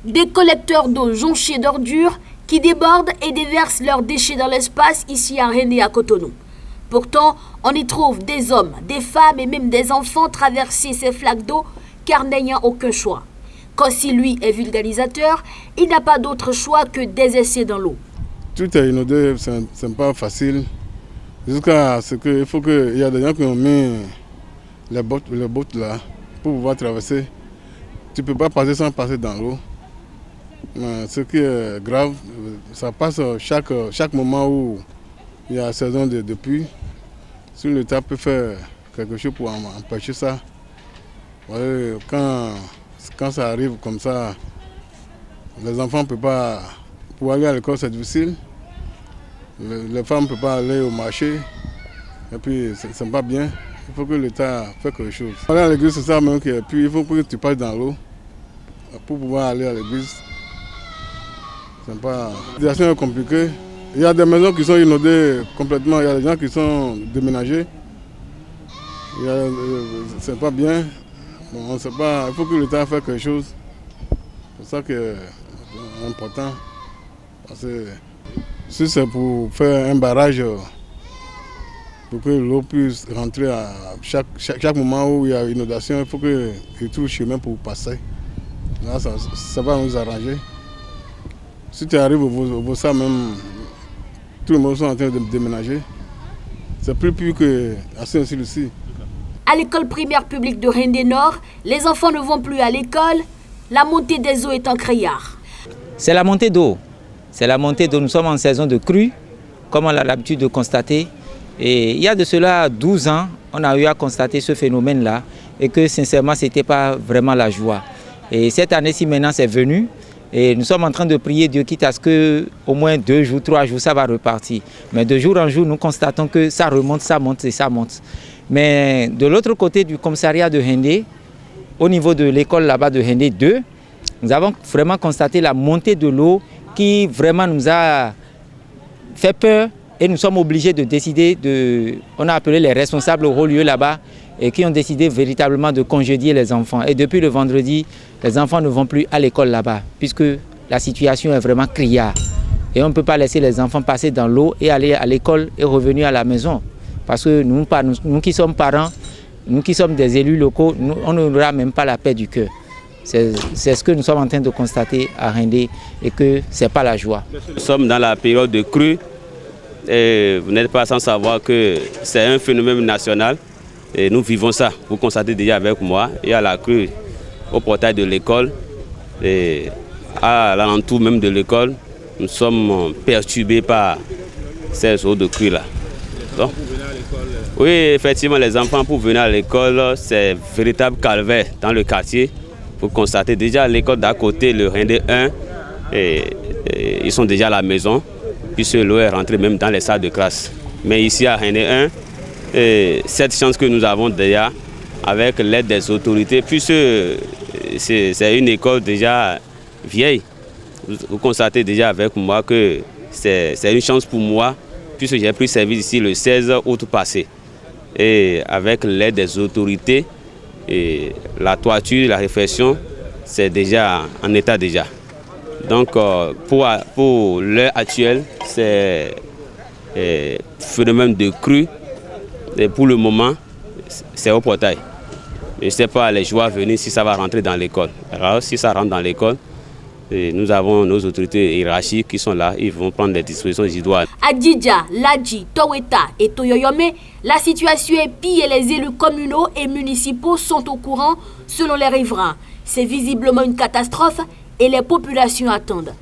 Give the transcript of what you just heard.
Des collecteurs d'eau jonchés d'ordures qui débordent et déversent leurs déchets dans l'espace ici à Rendé à Cotonou. Pourtant, on y trouve des hommes, des femmes et même des enfants traverser ces flaques d'eau car n'ayant aucun choix. Quand si lui est vulgarisateur, il n'a pas d'autre choix que désercer dans l'eau. Tout est inondé, c'est pas facile. Jusqu'à ce qu'il faut qu'il y a des gens qui ont mis les bottes là pour pouvoir traverser. Tu ne peux pas passer sans passer dans l'eau. Ce qui est grave, ça passe chaque moment où il y a saison de pluie. Si l'État peut faire quelque chose pour empêcher ça, quand ça arrive comme ça, les enfants ne peuvent pas. Pour aller à l'école, c'est difficile. Les femmes ne peuvent pas aller au marché. Et puis, c'est pas bien. Il faut que l'État fasse quelque chose. Aller à l'église, c'est ça même. Et puis, il faut que tu passes dans l'eau pour pouvoir aller à l'église. C'est pas. La situation est compliquée. Il y a des maisons qui sont inondées complètement. Il y a des gens qui sont déménagés. C'est pas bien. Bon, on sait pas. Il faut que l'État fasse quelque chose. C'est ça qui est important. Parce que si c'est pour faire un barrage, pour que l'eau puisse rentrer à chaque moment où il y a inondation, il faut qu'il trouve chemin pour passer. Là, ça va nous arranger. Si tu arrives au Bossa même, tout le monde sont en train de déménager. C'est plus pur qu'à Saint-Cyr. À l'école primaire publique de Rendé Nord, les enfants ne vont plus à l'école. La montée des eaux est en criard. C'est la montée d'eau. C'est la montée d'eau. Nous sommes en saison de crue, comme on a l'habitude de constater. Et il y a de cela 12 ans, on a eu à constater ce phénomène-là et que sincèrement, ce n'était pas vraiment la joie. Et cette année-ci, maintenant, c'est venu. Et nous sommes en train de prier Dieu, quitte à ce qu'au moins 2 jours, 3 jours, ça va repartir. Mais de jour en jour, nous constatons que ça remonte, ça monte et ça monte. Mais de l'autre côté du commissariat de Rendé, au niveau de l'école là-bas de Rendé 2, nous avons vraiment constaté la montée de l'eau qui vraiment nous a fait peur et nous sommes obligés de décider on a appelé les responsables au haut lieu là-bas et qui ont décidé véritablement de congédier les enfants. Et depuis le vendredi, les enfants ne vont plus à l'école là-bas puisque la situation est vraiment criarde. Et on ne peut pas laisser les enfants passer dans l'eau et aller à l'école et revenir à la maison. Parce que nous qui sommes parents, nous qui sommes des élus locaux, on n'aura même pas la paix du cœur. C'est ce que nous sommes en train de constater à Rendé et que ce n'est pas la joie. Nous sommes dans la période de crue et vous n'êtes pas sans savoir que c'est un phénomène national et nous vivons ça. Vous constatez déjà avec moi, il y a la crue au portail de l'école et à l'alentour même de l'école, nous sommes perturbés par ces eaux de crue là. Donc, oui, effectivement, les enfants pour venir à l'école, c'est véritable calvaire dans le quartier. Vous constatez déjà à l'école d'à côté, le Rendé 1, ils sont déjà à la maison, puisque l'eau est rentrée même dans les salles de classe. Mais ici à Rendé 1, cette chance que nous avons déjà, avec l'aide des autorités, puisque c'est une école déjà vieille. Vous constatez déjà avec moi que c'est une chance pour moi, puisque j'ai pris service ici le 16 août passé. Et avec l'aide des autorités, et la toiture, la réfection, c'est déjà en état déjà. Donc pour l'heure actuelle, c'est phénomène de crue. Et pour le moment, c'est au portail. Je ne sais pas les jours à venir si ça va rentrer dans l'école. Alors si ça rentre dans l'école, nous avons nos autorités hiérarchiques qui sont là, ils vont prendre les dispositions idoines. À Djidja, Ladji, Toweta et Toyoyome, la situation est pire et les élus communaux et municipaux sont au courant selon les riverains. C'est visiblement une catastrophe et les populations attendent.